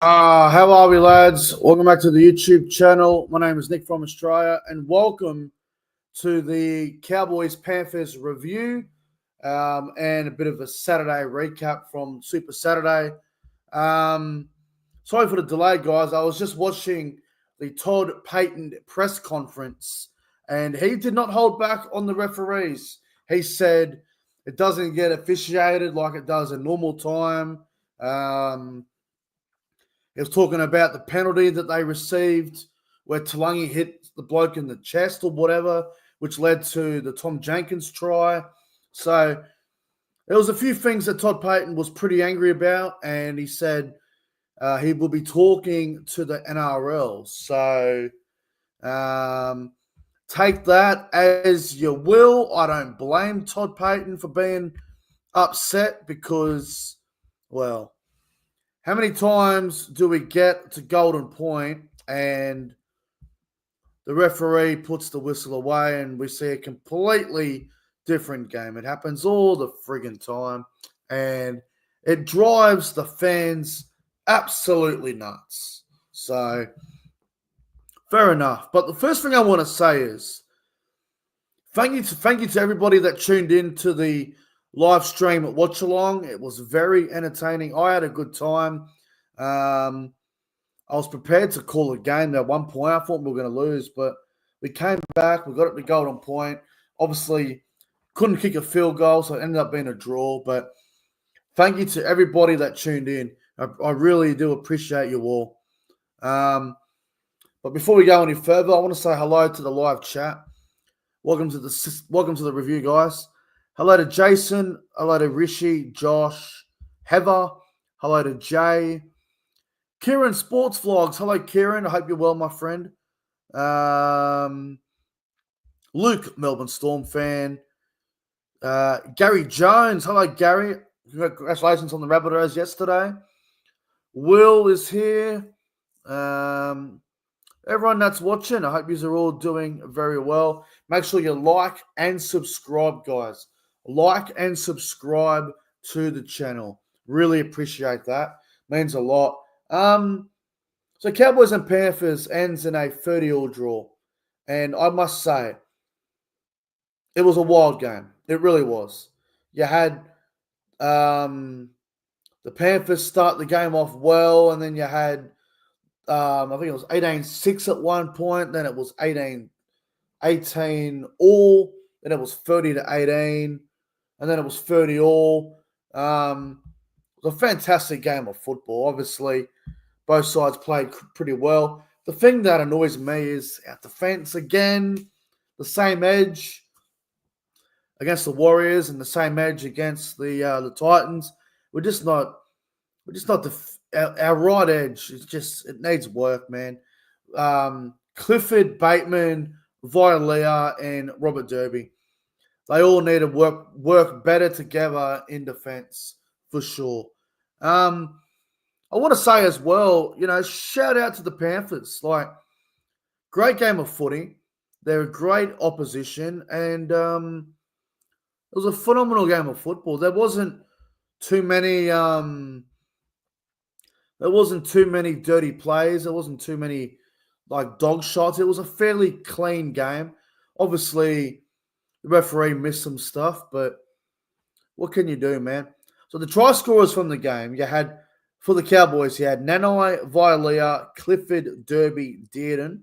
How are we, lads? Welcome back to the YouTube channel. My name is Nick from Australia, and welcome to the Cowboys Panthers review and a bit of a Saturday recap from Super Saturday. Sorry for the delay, guys. I was just watching the Todd Payton press conference, and he did not hold back on the referees. He said it doesn't get officiated like it does in normal time. He was talking about the penalty that they received where Talangi hit the bloke in the chest or whatever, which led to the Tom Jenkins try. So there was a few things that Todd Payton was pretty angry about, and he said he will be talking to the NRL. So take that as you will. I don't blame Todd Payton for being upset because, well, how many times do we get to Golden Point and the referee puts the whistle away and we see a completely different game? It happens all the friggin' time, and it drives the fans absolutely nuts. So, fair enough. But the first thing I want to say is thank you to everybody that tuned in to the live stream at Watch Along. It was very entertaining. I had a good time. I was prepared to call a game at one point. I thought we were going to lose, but we came back. We got it to Golden Point. Obviously, couldn't kick a field goal, so it ended up being a draw. But thank you to everybody that tuned in. I really do appreciate you all. But before we go any further, I want to say hello to the live chat. Welcome to the review, guys. Hello to Jason. Hello to Rishi, Josh, Heather. Hello to Jay. Kieran Sports Vlogs. Hello, Kieran. I hope you're well, my friend. Luke, Melbourne Storm fan. Gary Jones. Hello, Gary. Congratulations on the Rabbitohs yesterday. Will is here. Everyone that's watching, I hope you are all doing very well. Make sure you like and subscribe, guys. Like and subscribe to the channel. Really appreciate that. Means a lot. So Cowboys and Panthers ends in a 30-all draw. And I must say, it was a wild game. It really was. You had the Panthers start the game off well, and then you had, I think it was 18-6 at one point, then it was 18-all, then it was 30-18, and then it was 30-all. It was a fantastic game of football. Obviously, both sides played pretty well. The thing that annoys me is our defense again, the same edge against the Warriors and the same edge against the Titans. We're just not our right edge. It needs work, man. Clifford, Bateman, Violea, and Robert Derby. They all need to work better together in defense for sure. I want to say as well, shout out to the Panthers. Like, great game of footy. They're a great opposition, and it was a phenomenal game of football. There wasn't too many dirty plays. There wasn't too many dog shots. It was a fairly clean game. Obviously, the referee missed some stuff, but what can you do, man? So the try scorers from the game, for the Cowboys, you had Nanai, Violea, Clifford, Derby, Dearden.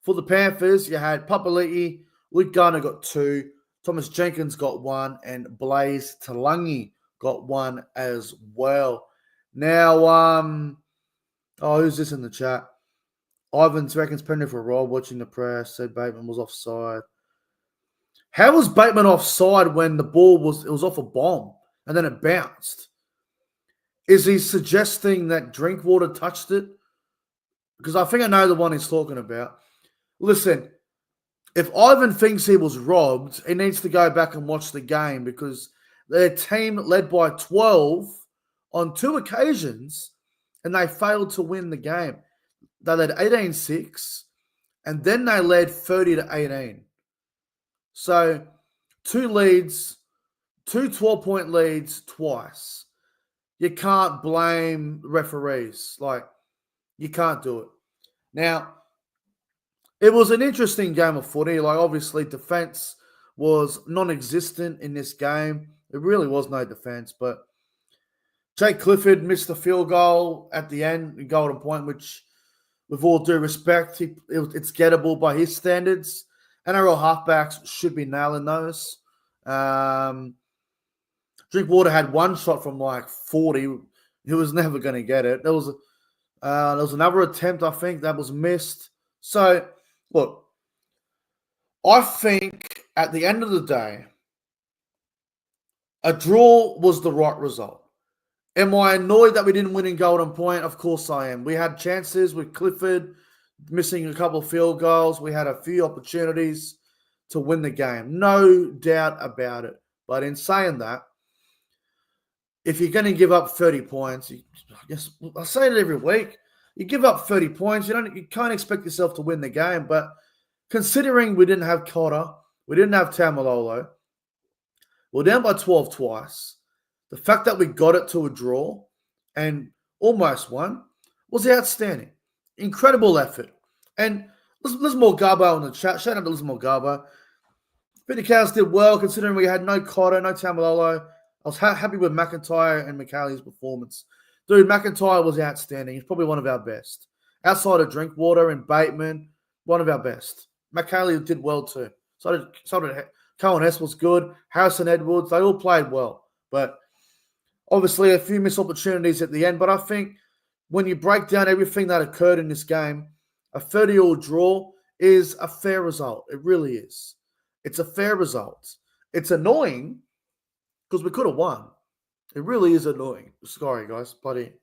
For the Panthers, you had Papali'i, Luke Garner got 2, Thomas Jenkins got 1, and Blaze Talangi got 1 as well. Now, who's this in the chat? Ivan's reckons penalty for Rob watching the press, said Bateman was offside. How was Bateman offside when the ball was off a bomb and then it bounced? Is he suggesting that Drinkwater touched it? Because I think I know the one he's talking about. Listen, if Ivan thinks he was robbed, he needs to go back and watch the game because their team led by 12 on 2 occasions and they failed to win the game. They led 18-6 and then they led 30-18. So 2 12-point leads twice. You can't blame referees. You can't do it. Now, it was an interesting game of footy. Like, obviously, defense was non-existent in this game. It really was no defense, but Jake Clifford missed the field goal at the end, golden point, which, with all due respect, it's gettable by his standards. NRL halfbacks should be nailing those. Drinkwater had one shot from like 40. He was never going to get it. There was another attempt, I think, that was missed. So, look, I think at the end of the day, a draw was the right result. Am I annoyed that we didn't win in golden point? Of course I am. We had chances with Clifford missing a couple of field goals. We had a few opportunities to win the game. No doubt about it. But in saying that, if you're going to give up 30 points, I guess I say it every week, you give up 30 points, you can't expect yourself to win the game. But considering we didn't have Cotter, we didn't have Tamalolo, we're down by 12 twice. The fact that we got it to a draw and almost won was outstanding. Incredible effort. And Liz Morgabo in the chat. Shout out to Liz Morgabo. Peter Cows did well considering we had no Cotter, no Tamalolo. I was happy with McIntyre and McCally's performance. Dude, McIntyre was outstanding. He's probably one of our best. Outside of Drinkwater and Bateman, one of our best. McCally did well too. So did Cohen S was good. Harrison Edwards, they all played well. But obviously a few missed opportunities at the end. But I think when you break down everything that occurred in this game, a 30-all draw is a fair result. It really is. It's a fair result. It's annoying because we could have won. It really is annoying. Sorry, guys, buddy.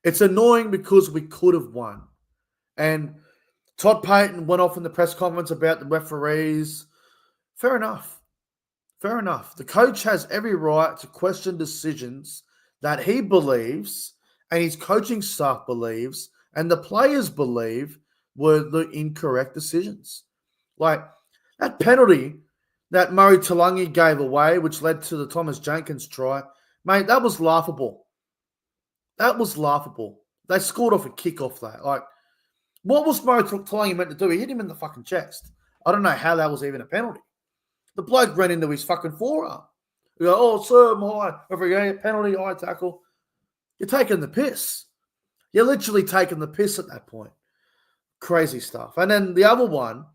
It's annoying because we could have won. And Todd Payton went off in the press conference about the referees. Fair enough. Fair enough. The coach has every right to question decisions that he believes and his coaching staff believes and the players believe were the incorrect decisions. Like that penalty that Murray Talangi gave away, which led to the Thomas Jenkins try, mate, that was laughable. That was laughable. They scored off a kick off that. Like, what was Murray Talangi meant to do? He hit him in the fucking chest. I don't know how that was even a penalty. The bloke ran into his fucking forearm. You go, oh, sir, my penalty, high tackle. You're taking the piss. You're literally taking the piss at that point. Crazy stuff. And then the other one,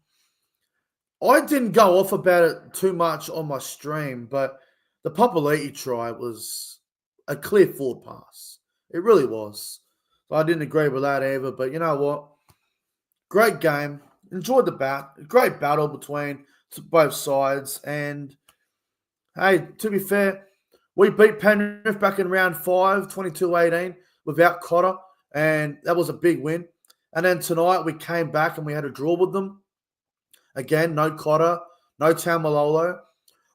I didn't go off about it too much on my stream, but the Papali'i try was a clear forward pass. It really was. So I didn't agree with that either, but you know what? Great game. Enjoyed the great battle between both sides. And, hey, to be fair, we beat Penrith back in round 5, 22-18, without Cotter, and that was a big win. And then tonight we came back and we had a draw with them. Again, no Cotter, no Tamalolo.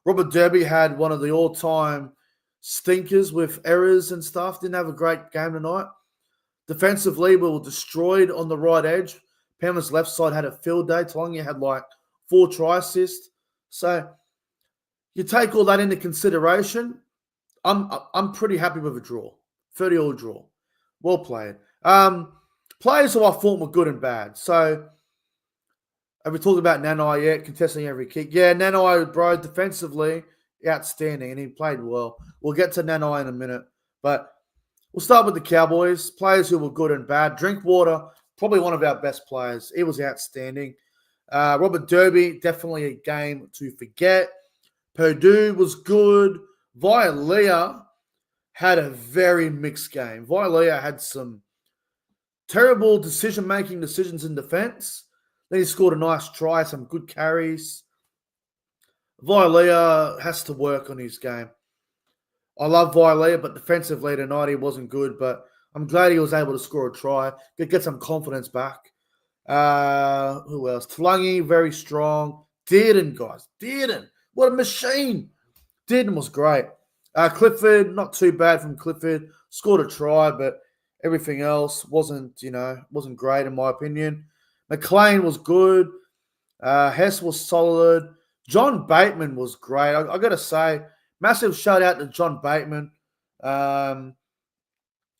Robert Derby had one of the all-time stinkers with errors and stuff. Didn't have a great game tonight. Defensively, we were destroyed on the right edge. Penrith's left side had a field day. Talangi had like 4 try assists. So you take all that into consideration. I'm pretty happy with a draw. 30-all draw. Well played. Players who I thought were good and bad. So have we talked about Nanai yet? Contesting every kick. Yeah, Nanai, bro, defensively, outstanding, and he played well. We'll get to Nanai in a minute. But we'll start with the Cowboys. Players who were good and bad. Drinkwater, probably one of our best players. He was outstanding. Robert Derby, definitely a game to forget. Purdue was good. Vialia had a very mixed game. Vialia had some terrible decisions in defense. Then he scored a nice try, some good carries. Vialia has to work on his game. I love Vialia, but defensively tonight he wasn't good. But I'm glad he was able to score a try, get some confidence back. Who else? Talangi, very strong. Dearden, guys. Dearden. What a machine. Dearden was great. Clifford, not too bad from Clifford. Scored a try, but everything else wasn't great in my opinion. McLean was good. Hess was solid. John Bateman was great. I got to say, massive shout out to John Bateman.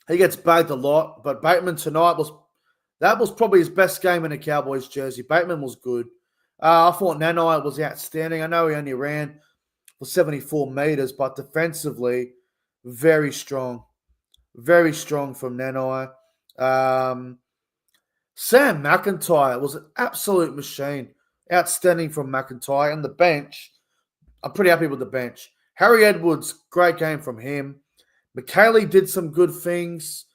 He gets bagged a lot, but Bateman tonight was probably his best game in a Cowboys jersey. Bateman was good. I thought Nanai was outstanding. I know he only ran for 74 meters, but defensively, very strong. Very strong from Nanai. Sam McIntyre was an absolute machine. Outstanding from McIntyre. And the bench, I'm pretty happy with the bench. Harry Edwards, great game from him. McKaylee did some good things.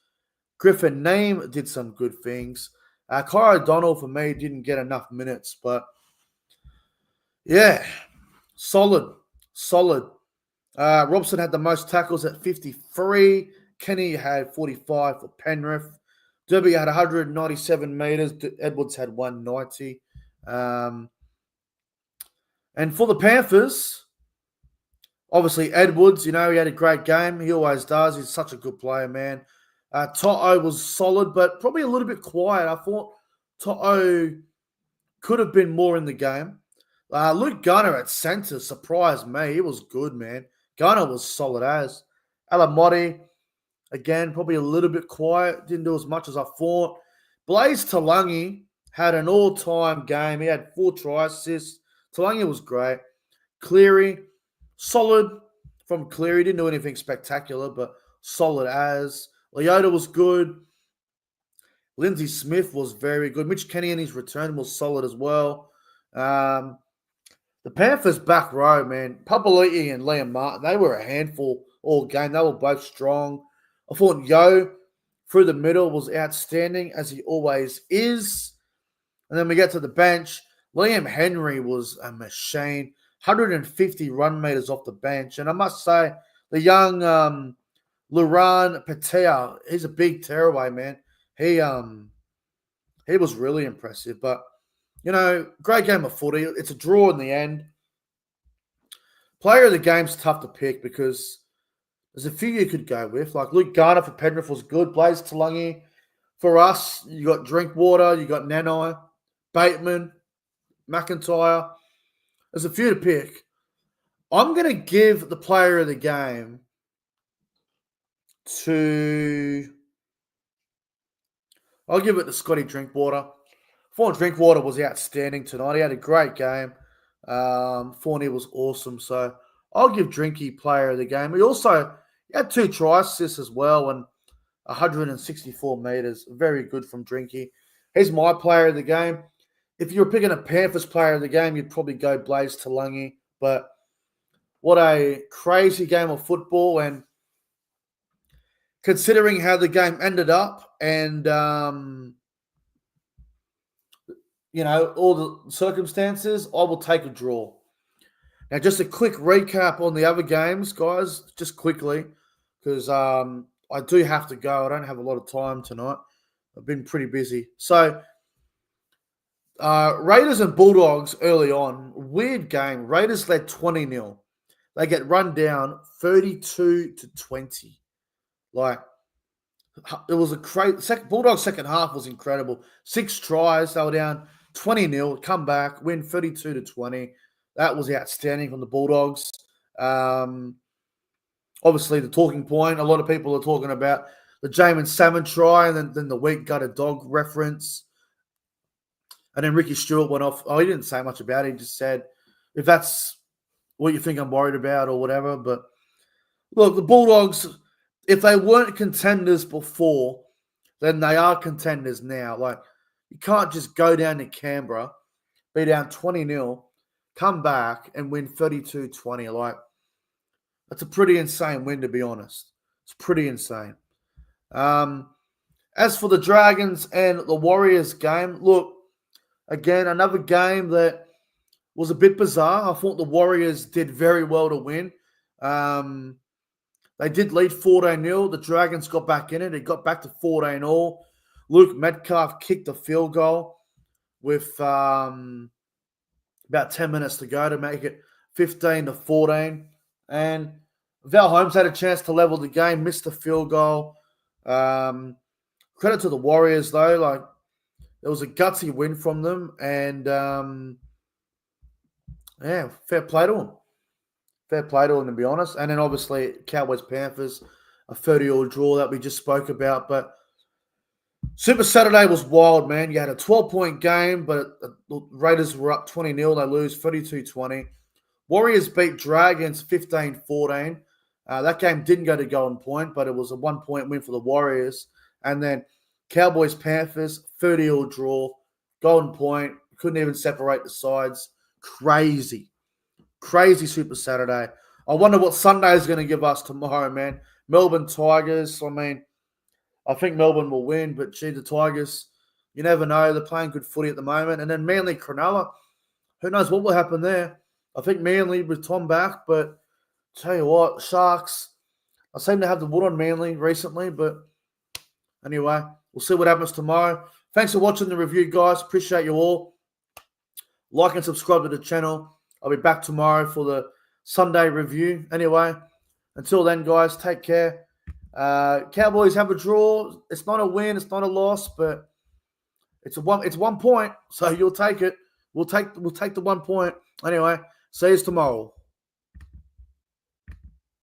Griffin Name did some good things. Kai O'Donnell, for me, didn't get enough minutes. But, yeah, solid. Robson had the most tackles at 53. Kenny had 45 for Penrith. Derby had 197 meters. Edwards had 190. And for the Panthers, obviously Edwards, he had a great game. He always does. He's such a good player, man. To'o was solid, but probably a little bit quiet. I thought To'o could have been more in the game. Luke Garner at centre surprised me. He was good, man. Garner was solid as. Alamotti, again, probably a little bit quiet. Didn't do as much as I thought. Blaze Talangi had an all-time game. He had 4 try assists. Talangi was great. Cleary, solid from Cleary. Didn't do anything spectacular, but solid as. Leota was good. Lindsay Smith was very good. Mitch Kenny in his return was solid as well. The Panthers back row, man, Papali'i and Liam Martin, they were a handful all game. They were both strong. I thought Yo through the middle was outstanding, as he always is. And then we get to the bench. Liam Henry was a machine. 150 run meters off the bench. And I must say, the young Luran Patea, he's a big tearaway, man. He was really impressive. But great game of footy. It's a draw in the end. Player of the game's tough to pick because there's a few you could go with. Like Luke Garner for Penrith was good. Blaze Talangi. For us, you got Drinkwater, you got Nanai, Bateman, McIntyre. There's a few to pick. I'm going to give the player of the game I'll give it to Scotty Drinkwater. Thought Drinkwater was outstanding tonight. He had a great game. Thorny was awesome. So I'll give Drinky player of the game. He had 2 try assists as well and 164 meters. Very good from Drinky. He's my player of the game. If you were picking a Panthers player of the game, you'd probably go Blaze Talangi. But what a crazy game of football. And considering how the game ended up and all the circumstances, I will take a draw. Now, just a quick recap on the other games, guys, just quickly, because I do have to go. I don't have a lot of time tonight. I've been pretty busy. So, Raiders and Bulldogs early on, weird game. Raiders led 20-0. They get run down 32-20. Like, it was a crazy. Bulldogs' second half was incredible. 6 tries. They were down 20-0. Come back, win 32-20. That was outstanding from the Bulldogs. Obviously, the talking point, a lot of people are talking about the Jamin Salmon try and then the weak gutted dog reference. And then Ricky Stewart went off. Oh, he didn't say much about it. He just said, if that's what you think I'm worried about or whatever. But look, the Bulldogs, if they weren't contenders before, then they are contenders now. Like, you can't just go down to Canberra, be down 20-0, come back and win 32-20. Like, that's a pretty insane win, to be honest. It's pretty insane. As for the Dragons and the Warriors game, look, again, another game that was a bit bizarre. I thought the Warriors did very well to win. They did lead 14-0. The Dragons got back in it. It got back to 14-all. Luke Metcalf kicked a field goal with about 10 minutes to go to make it 15-14. And Val Holmes had a chance to level the game, missed the field goal. Credit to the Warriors, though. Like, it was a gutsy win from them. And, fair play to them. Fair play to them, to be honest. And then, obviously, Cowboys-Panthers. a 30-all draw that we just spoke about. But Super Saturday was wild, man. You had a 12-point game, but the Raiders were up 20-0. They lose 32-20. Warriors beat Dragons 15-14. That game didn't go to Golden Point, but it was a 1-point win for the Warriors. And then Cowboys Panthers 30-all draw. Golden Point couldn't even separate the sides. Crazy Super Saturday. I wonder what Sunday is going to give us tomorrow, man. Melbourne Tigers. I mean, I think Melbourne will win, but gee, the Tigers, you never know. They're playing good footy at the moment. And then Manly Cronulla. Who knows what will happen there? I think Manly with Tom back, but tell you what, Sharks, I seem to have the wood on Manly recently, but anyway, we'll see what happens tomorrow. Thanks for watching the review, guys. Appreciate you all. Like and subscribe to the channel. I'll be back tomorrow for the Sunday review. Anyway, until then, guys, take care. Cowboys have a draw. It's not a win. It's not a loss, but it's 1 point. So you'll take it. We'll take the 1 point. Anyway, see you tomorrow.